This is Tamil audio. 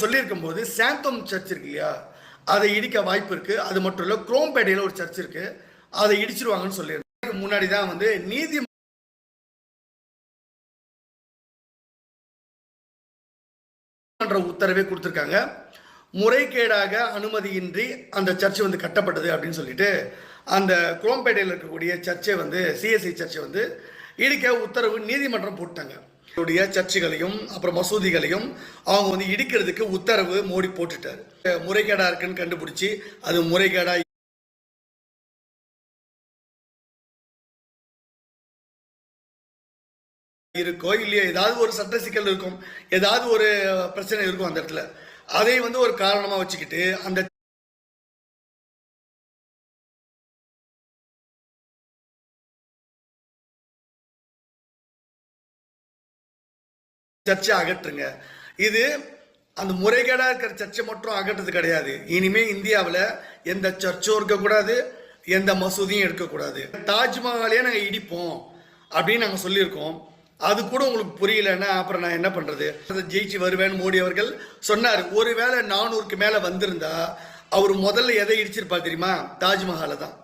சொல்லியிருக்கும் போது சாந்தோம் சர்ச் இருக்கு இல்லையா, அதை இடிக்க வாய்ப்பு இருக்கு. அது மட்டும் இல்லை, குரோம்பேட்டையில் ஒரு சர்ச் இருக்கு, அதை இடிச்சிருவாங்கன்னு சொல்லியிருந்தாங்க. முன்னாடி தான் வந்து நீதிமன்ற உத்தரவே கொடுத்துருக்காங்க. முறைகேடாக அனுமதியின்றி அந்த சர்ச் வந்து கட்டப்பட்டது அப்படின்னு சொல்லிட்டு அந்த குரோம்பேட்டையில் இருக்கக்கூடிய சர்ச்சை வந்து சிஎஸ்ஐ சர்ச்சை வந்து இடிக்க உத்தரவு நீதிமன்றம் போட்டாங்க. சர்ச்சுகளையும் அப்புறம் மசூதிகளையும் அவங்க வந்து இடிக்கிறதுக்கு உத்தரவு மோடி போட்டுட்டாரு. முறைகேடா இருக்குன்னு கண்டுபிடிச்சி அது முறைகேடா இருக்கோ இல்லையோ, ஏதாவது ஒரு சட்ட சிக்கல் இருக்கும், ஏதாவது ஒரு பிரச்சனை இருக்கும் அந்த இடத்துல. அதை வந்து ஒரு காரணமா வச்சுக்கிட்டு அந்த சர்ச்சை அகற்றுங்க. இது அந்த முறைகேடா இருக்கிற சர்ச்சை மட்டும் அகற்றுறது கிடையாது. இனிமே இந்தியாவில் எந்த சர்ச்சும் இருக்கக்கூடாது, எந்த மசூதியும் இருக்கக்கூடாது. தாஜ்மஹாலே நாங்கள் இடிப்போம் அப்படின்னு நாங்கள் சொல்லியிருக்கோம். அது கூட உங்களுக்கு புரியலன்னா அப்புறம் நான் என்ன பண்றது? ஜெயிச்சு வருவேன் மோடி அவர்கள் சொன்னார். ஒருவேளை 400க்கு மேல வந்திருந்தா அவர் முதல்ல எதை இடிச்சிருப்பா தெரியுமா? தாஜ்மஹாலை தான்.